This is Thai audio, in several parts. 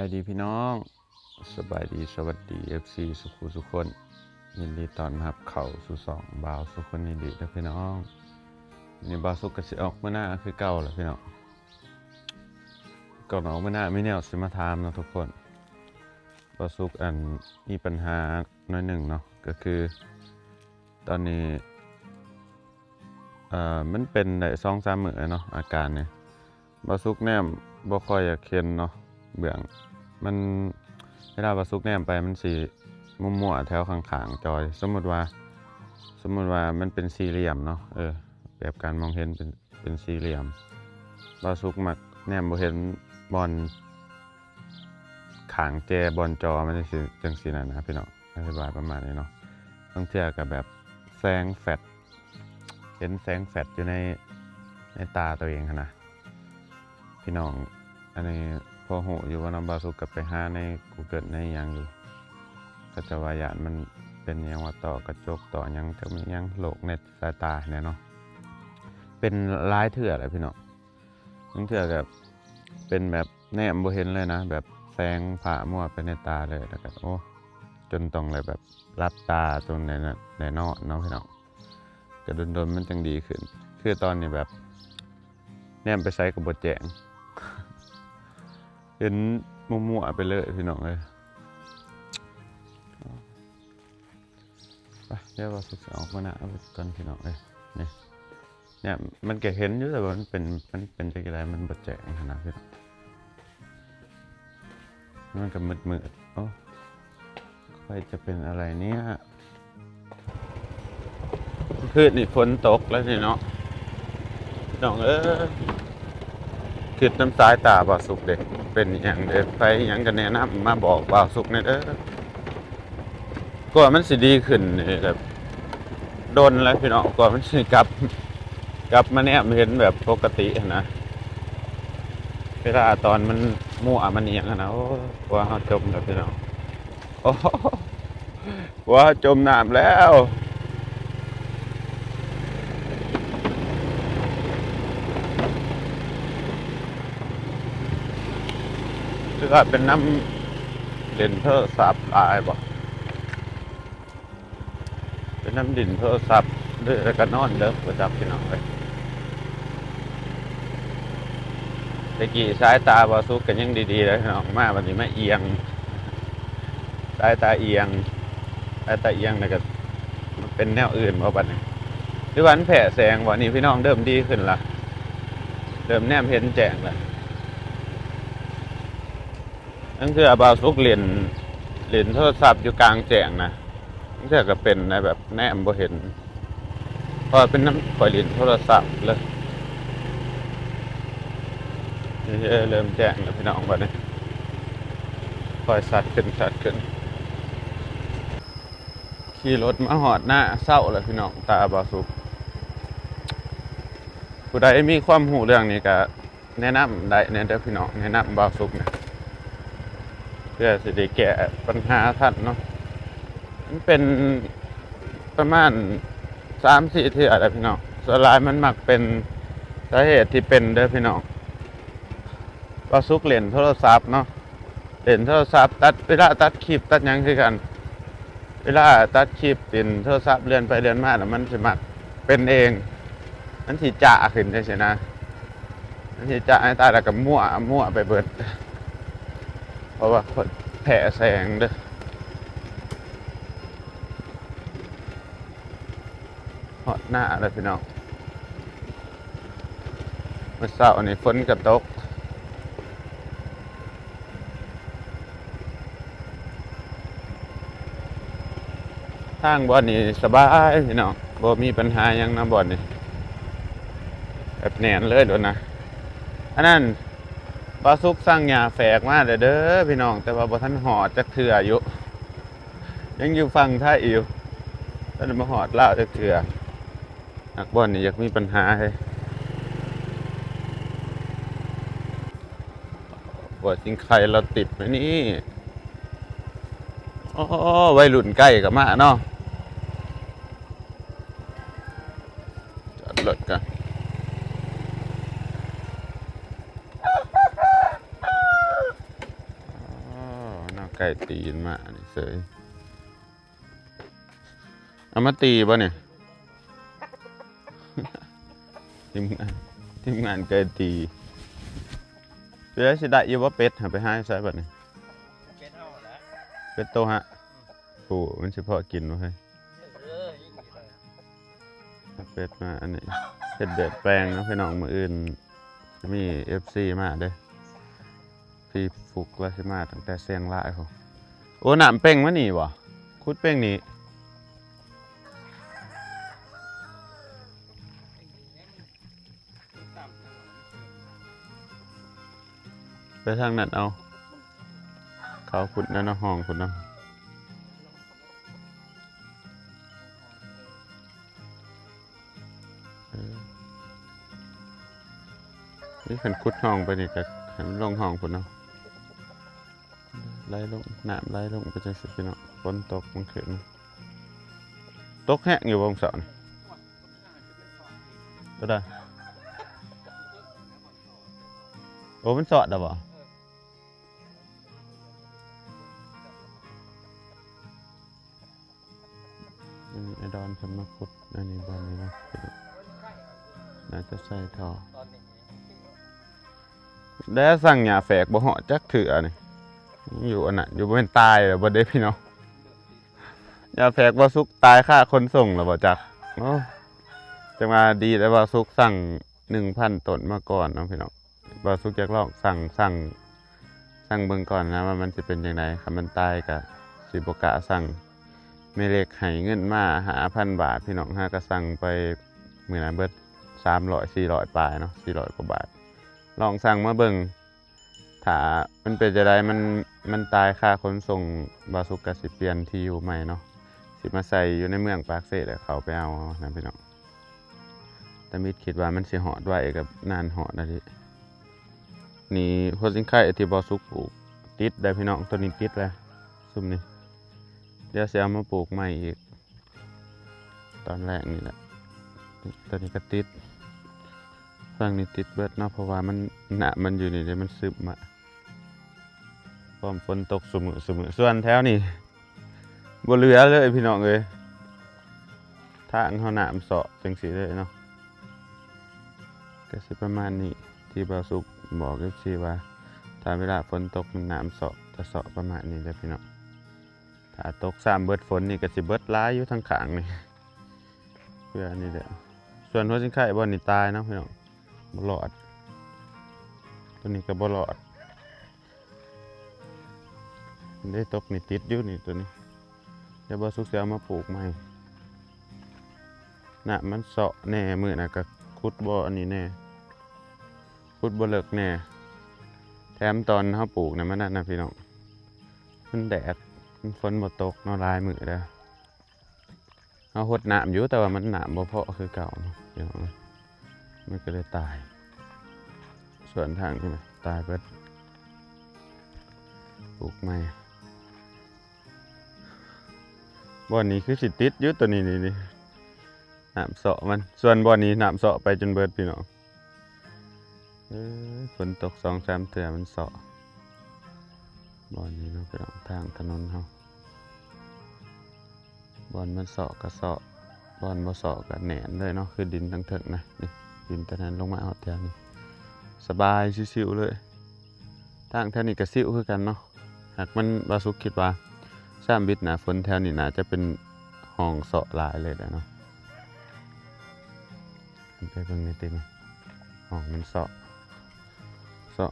ายดีพี่น้องสบายดีสวัสดี FC สุคนยินดีต้อนรับเข้าสู่สองบ่าวสุคนยินดีนะพี่น้องนี่บ่าวสุกก็สิออกมื้อหน้าคือเก่าแหละพี่น้องก่อนออกมื้อหน้ามีแนวสิมาถามเนาะทุกคนบ่าวสุกมีปัญหาน้อยหนึ่งเนาะก็คือตอนนี้มันเป็นได้ 2-3 มื้อเนาะอาการเนี่ยบ่าวสุกแนมบ่ค่อยอยากเห็นเนาะเบื้องมันเวลาบ่าวสุกแนมไปมันสิมั่วๆแถวข้างๆจอยสมมุติว่ามันเป็นสี่เหลี่ยมเนาะแบบการมองเห็นเป็นสี่เหลี่ยมบ่าวสุกมักแนมบ่เห็นบอลข้างแจบอลจอมันจังซี่น่ะนะพี่น้องอธิบายประมาณนี้เนาะบางเทื่อก็แบบแสงแฟลชเห็นแสงแฟลชอยู่ในตาตัวเองหั่นนะพี่น้องอันนี้พอหูอยู่ว่าน้องบ่าวสุกกับไปหาใน Google ในหยังอยู่ก็จะว่าญาณมันเป็นหยังว่าต่อกระจกต่อหยังจะมีหยังโรคในสายตาเนี่ยเนาะเป็นหลายเทื่อแหละพี่น้องบางเทื่อก็เป็นแบบแนมบ่เห็นเลยนะแบบแสงผ่ามั่วไปในตาเลยแล้วก็โอ้จนต้องเลยแบบรับตาจนในนอนเนาะพี่น้องก็ดนมันจังดีขึ้นคือตอนนี้แบบแนมไปไสก็บ่แจ้งเห็นมั่วๆไปเลยพี่น้องเลยไปเดี๋ยวว่าสุดออกมาหน้าก่อนพี่น้องเลยเนี่ยมันก็เห็นอยู่แต่ว่ามันเป็นจังได๋มันบ่แจ้งขนาดพี่น้องมันก็มืดๆโอ้ใครจะเป็นอะไรเนี่ยคือนี่ฝนตกแล้วนี่เนาะพี่น้องคิดน้ำสายตาบ่าวสุกเด็กเป็นอย่างเด็กไปอย่างกันแนะนำมาบอกบ่าวสุกเนี่ยก็มันสิดีขึ้นนี่แบบโดนแล้วพี่น้องก็มันสิกลับมาเนี่ยเห็นแบบปกตินะเวลาตอนมันมั่วมันเอียงนะโอ้ว่าเขาจมแล้วพี่น้องโอ้ว่าจมน้ำแล้วคือว่าเป็นน้ำเด่นเทอร์ซับลายบ่เป็นน้ำดินเทอร์ซับเด้อแล้วก็นอนเด้อประจับพี่น้องเลยตะกี้สายตาบ่สุกกันยังดีๆเลยพี่น้องมาวันนี้มาเอียงสายตาเอียงแล้วก็มันเป็นแนวอื่นบ่บัดนี้หรือว่ามันแผ่แสงบ่นี่พี่น้องเริ่มดีขึ้นละเริ่มแนมเห็นแจ้งละนั่นคือบ่าวสุกเล่นโทรศัพท์อยู่กลางแจ้งนะนั่นคือก็เป็นในแบบแนมบ่เห็นเพราะเป็นน้ำปล่อยเล่นโทรศัพท์เลยเริ่มแจ้งแล้วพี่น้องบัดนี้ค่อยสัดขึ้นขี่รถมาหอดหน้าเศร้าเลยพี่น้องตาบ่าวสุกผู้ใดมีความรู้เรื่องนี้ก็แนะนำได้เนี่ยเด้อพี่น้องแนะนำบ่าวสุกเนี่ยเพื่อสิได้แก้ปัญหาท่านเนาะมันเป็นประมาณ 3-4 เทื่อแล้วพี่น้องส่วนหลายมันมักเป็นสาเหตุที่เป็นเด้อพี่น้องบ่าวสุกเล่นโทรศัพท์เนาะเล่นโทรศัพท์เวลาตัดคลิปตัดหยังคือกันเวลาตัดคลิปเป็นโทรศัพท์เลื่อนไปเลื่อนมาแล้วมันสิมักเป็นเองมันสิจ่าขึ้นได้ใช่นะมันสิจ่าให้ตาแล้วก็มั่วไปเบิดเพราะว่าแผ่แสงเด้อฮอดหน้าเลยพี่น้องเมื่อเช้านี่ฝนก็ตกทางบ่อนนี่สบายพี่น้องบ่มีปัญหาหยังนะบ่อนนี่แบบแน่นเลยโดนนะอันนั้นบ่าวสุกสร้างหญ้าแฝกมาเด้อพี่น้องแต่ว่าบ่ทันหอดจักเทื่ออยู่ยังอยู่ฝั่งไทยอยู่ท่านมาหอดลาวจักเทื่อนักบ่อนนี่อยากมีปัญหาให้บ่จริงใครเราติดไหมนี่อ๋อวัยรุ่นใกล้กับมาเนาะจอดรถกัน ก่ตีนมานี่เสยเอามาตีป่ะเนี่ย ทีมงานไก่ตีเดี๋ยวสิได้อยู่ว่าเป็ดหาไปให้ใส่แบบนี้เป็ดเท่าแล้วเป็ดโตฮะโอ้มันเฉพาะกินวะเฮ้ยเป็ดมาอันนี้เห็ดเดือดแปลงนะพี่น้องมืออื่นจะมี FC มาเด้พี่ฟุกว่าสิมาตั้งแต่เสียงรายเขาโอ้หนามเป้งมานี่วะคุดเป้งนี่ไปทางนั้นเอาเขาขุดนั่นห้องขุดนะนี่ขันขุดห้องไปนี่ก็ให้มันลงห้องขุดเนาะไล่ลงน้ำไล่ลงไปจังสิพี่น้องฝนตกมันขึ้นตกแห้งอยู่บนเสานี่ก็ได้โอ้มันสอดอ่ะบ่ไอ้ดอนเพิ่นมาขุดอันนี้บ้านนี้นะน่าจะใส่ท่อได้สั่งหญ้าแฝกบ่เหาะจักเถื่อนี่อยู่อันน่ะอยู่บ่เป็นตายแล้วบ่ได้พี่น้องหญ้าแฝกบ่สุกตายค่าคนส่งแล้วบ่จักโอ้จังว่าดีแล้วบ่สุกสั่ง 1,000 ต้นมาก่อนเนาะพี่น้องบ่สุกอยากลองสั่งเบิ่งก่อนนะว่ามันสิเป็นจังได๋คันมันตายก็สิบ่กล้าสั่งแม่เล็กให้เงินมา5,000 บาทพี่น้องหาก็สั่งไปมื้อนั้นเบิด300-400ปลายเนาะ400กว่าบาทลองสั่งมาเบิ่งถ้ามันเป็นจังไดมันตายค่าขนส่งบ่สุกก็สิเปลี่ยนที่อยู่ใหม่เนาะสิมาใส่อยู่ในเมืองปากเสดแล้วเขาไปเอานะพี่น้องแต่มิดคิดว่ามันสิฮอดไว้กับนานฮอดนะดินี่หัวสิงไข่ที่บ่สุกปลูกติดได้พี่น้องตัวนี้ติดแล้วซุมนี้เดี๋ยวสิเอามาปลูกใหม่อีกตอนแรกนี่แหละตัวนี้ก็ติดฝั่งนี้ติดเบิดเนาะเพราะว่ามันหนามันอยู่นี่เดี๋ยวมันซึมมาพร้อมฝนตกเสมอส่วนแถวนี้บ่เหลือเลยพี่น้องเอ้ยทางเฮาน้ำเสาะจังซี่เลยเนาะก็สิประมาณนี้ที่บ่าวสุกบอกกับสิว่าถ้าเวลาฝนตกมันน้ำเสาะจะเสาะประมาณนี้เด้อพี่น้องถ้าตก3เบิดฝนนี่ก็สิเบิดหลายอยู่ทางข้างนี่เพื่ออันนี้แหละส่วนหัวสิงไข่บ่นี่ตายเนาะพี่น้องบ่รอดตัวนี้ก็บ่รอดได้ตกนี่ติดอยู่นี่ตัวนี้เดี๋ยวบ่สุกสิเอามาปลูกใหม่น่ะมันเสาะแน่มื้อน่ะก็ขุดบ่อันนี้แน่ขุดบ่เลิกแน่แถมตอนเฮาปลูกน่ะมันนั่นน่ะพี่น้องมันแดดมันฝนบ่ตกเนาะหลายมื้อแล้วเฮาหดน้ำอยู่แต่ว่ามันน้ำบ่พอคือเก่าเนาะพี่น้องมันก็เลยตายส่วนทางนี่ตายเบิดปลูกใหม่บ่อนนี้คือสิติดอยู่ตัวนี้นี่น้ำเสาะมันส่วนบ่อนนี้น้ำเสาะไปจนเบิดพี่น้องฝนตก2-3 เทื่อมันเสาะบ่อนนี้เนาะพี่น้องทางถนนเฮาบ่อนมันเสาะก็เสาะบ่อนบ่เสาะก็แหนนเลยเนาะคือดินทั้งเถิงนะนี่ดินตะนั้นลงมาฮอดแถวนี้สบายชิวๆเลยทางแถวนี้ก็ซิวคือกันเนาะหากมันบ่สุกคิดว่า3บิดหน้าฝนแถวนี้น่าจะเป็นห้องเสาะหลายเลยเนาะไปเบิ่งในติมห้องมันเสาะ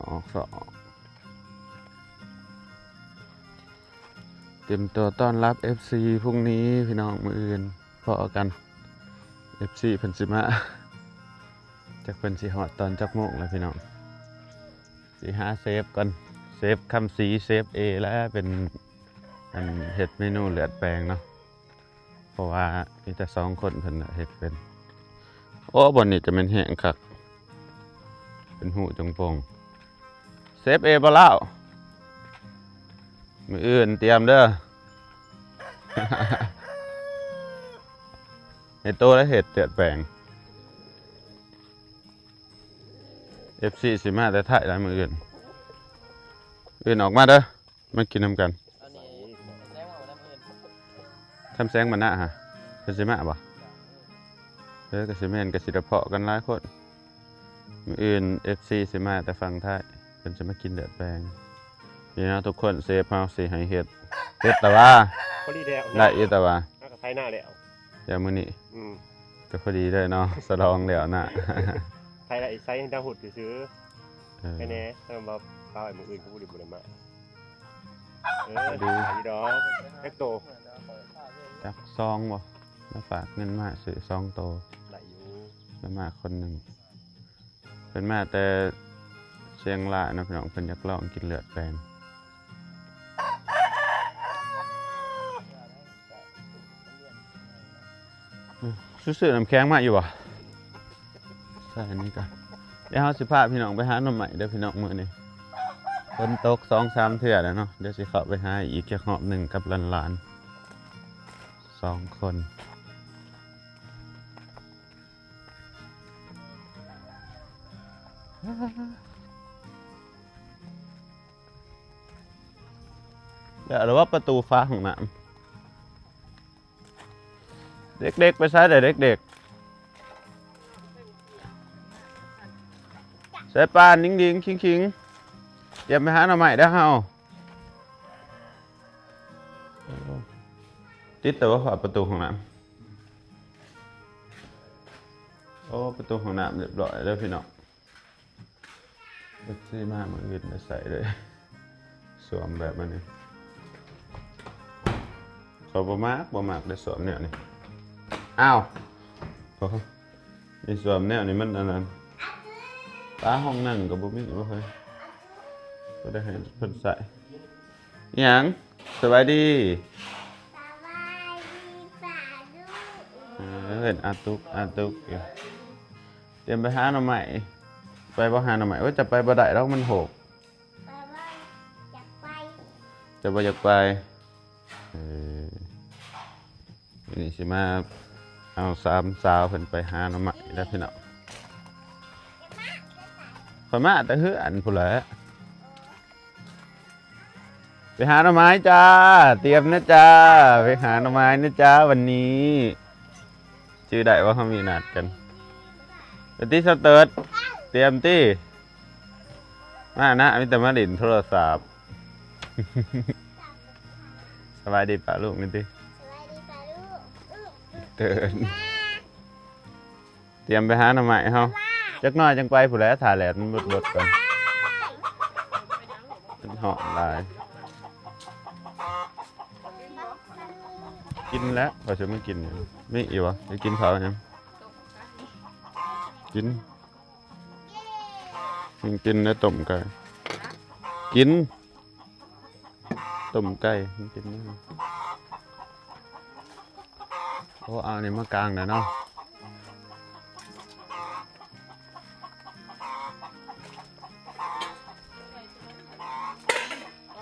ออกเตรียมตัวต้อนรับ FC พรุ่งนี้พี่น้องมื้ออื่นพอกัน FC เพิ่นสิมาจักเพิ่นสิฮอดตอนจักโมงแล้วพี่น้องสิหาเซฟก่อนเซฟคำสีเซฟ A แล้วเป็นอันเฮ็ดเมนูเลือดแปลงเนาะเพราะว่ามีแต่2คนเพิ่นเฮ็ดเป็นโอ้บ่นี่จะแม่นแห้งคักเป็นหูจงโป่งเซฟ A บ่ลาวมื้ออื่นเตรียมเด้อ เฮ็ดโตและเฮ็ดเลือดแปลง FC สิมาแต่ไทยหลายมื้ออื่นออกมาเด้อมากินนำกัน อัน ทำแสงมันหน้าฮะเป็นสิมาบ่กระสิแม่นกระสิระเพาะกันหลายคนมื้ออื่น FC สิมาแต่ฟังท้ายเพิ่นจะมากินเลือดแปลงนี่นะทุกคนเซฟเฮาสิให้เฮ็ดแต่ว่า พอดีแล้ว ได้อีแต่ว่า น่ากับไทยหน้าแล้ว เดี๋ยวมื้อนี้ อืม ก็พอดีเลยเนาะสลองแล้วน่ะ ไทยละไอ้ไซส์ดาวหุดซื้อ เออ แค่นี้ถ้ามาเปล่าไอ้มืออื่นก็พูดดิบุญมาดี ดีดอกแท็กโต จักซองบ่มาฝากเงินมาซื้อซองโต ไหลอยู่ แล้วมาคนหนึงเป็นมาแต่เชียงรายนะพี่น้องเพิ่นอยากลองกินเลือดแปลงซื้อน้ำแข็งมาอยู่บ่ใช่อันนี้ก่อนเดี๋ยวเฮาสิพาพี่น้องไปหาหน่อไม้เด้อพี่น้องมื้อนี้ฝนตก 2-3 เทื่อแล้วเนาะเดี๋ยวสิเข้าไปหาอีกแค่รอบหนึงกับหลานๆ2 คนเดี๋ยวเราว่าประตูฟ้าของน้ำเด็กๆไปใช้แต่เด็กๆใส่ปานดิ้งๆคิงๆเตรียมไปหาหน่อไม้ได้อเฮาติดแต่ว่าฝาประตูของน้ำโอ้ประตูของน้ำเรียบร้อยแล้วพี่น้องเล็กซี่มากมันยืนไปใส่เลยสวมแบบมันนี่เขาบ่มากได้สวมเนี่ยนี่อ้าวโอ้มีสวมเนี่ยนี่มันอันนั้นตาห้องนั่งกับบ่มีบ่เคยก็ได้ให้เพิ่นใส่อิหยังสบายดีเห็นอาตุกอยู่เตรียมไปหาหน่อไม้ไปบ่หาหน่อไม้ว่าจะไปบ่ได้แล้วมันโหกจะบ่อยากไปนี่สิมาเอา3 สาวเพิ่นไปหาหน่อไม้แล้วพี่น้องพม่าแต่เฮือนพุ่นแหละไปหาหน่อไม้จ้าเตรียมนะจ้าไปหาหน่อไม้นะจ้าวันนี้ชื่อได้ว่าเขามีนัดกันตีสเติร์ดเตรียมตีมานะมีแต่มาดินโทรศัพท์ สบายดีป่ะลูกนี่ตีเตือนเตรียมไปหาหน่อไม้เฮาจักหน้อยจังไปผู้แล้วถ่ายแหลดมันบดก่อนเป็นหอมลายกินแล้วพอจะไม่กินไม่อีวะจะกินเขาเนี่ยกินแล้วต้มไก่กินต้มไก่กินนะโอ้เอาเนี่ยมากลางหน่อยเนาะ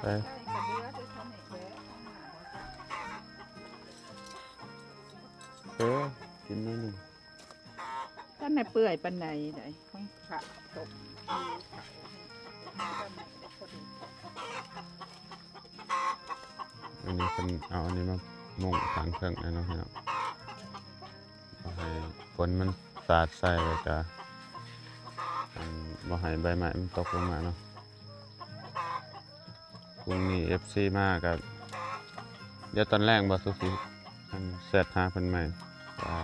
ไปกินนิดนึง ท่านในเปื่อยปันไหนไหนของผักตก อันนี้เป็นเอาอันนี้มามุ่งทางเครื่องนะน้องพี่น้องให้ฝนมันสาดใส่แล้วก็บ่ให้ใบไม้มันตกลงมาเนาะพรุ่งนี้ FC มากับเดี๋ยวตอนแรกบ่สุสิมันเซตหาเพิ่นใหม่ว่า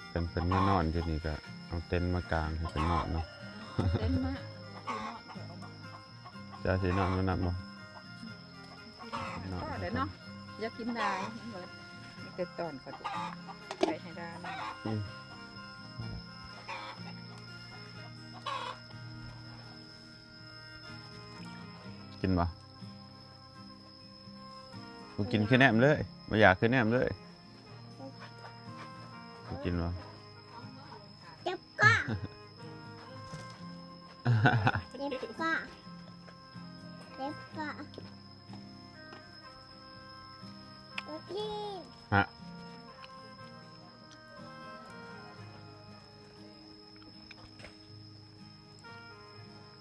เพิ่นมานอนอยู่นี่ก็เอาเต็นท์มากางให้เพิ่นนอนเนาะ เต้นมาก จะสินอนมานำบ่ เดี๋ยวเนาะอยากกินได้เหมือนมีแต่ตอนก็ไปให้ได้นะ กินบ่กูกินคือแหนมเลยบ่อยากคือแหนมเลยกูกินบ่ เจ็บก็โอเค ฮะ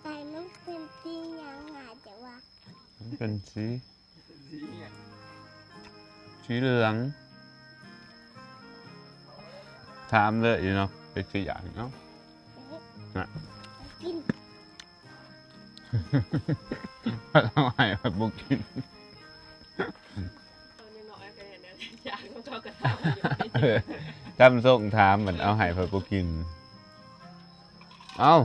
แต่มันเป็นจริงยังไงแต่ว่า มันเป็นสี สีเหลืองถามเลยอยู่เนาะเป็นสีอย่างเนาะ กิน เอาให้แบบบุกิน ตอนนี้น้อยก็เห็นเนี่ยอยากเขากระทำอยู่ จำส่งถามเหมือนเอาให้แบบบุกินเอา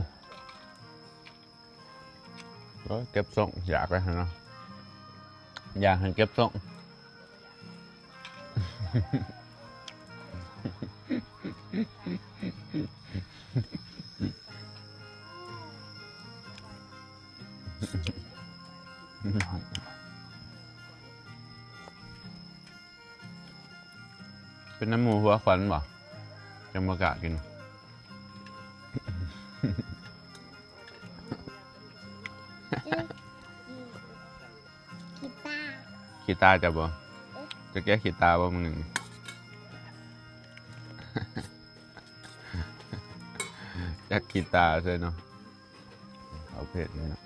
เก็บส่งอยากไปฮะเนาะอยากให้เก็บส่ง เป็นน้ำหมูหัวขวัญบ่จังมากะกิน กีตาร์ ขีตาจะบ่จะแก้ขีตาบ่มึงหนึ่ง จากขีตาใช่เนาะเอาเพจนี่เนาะ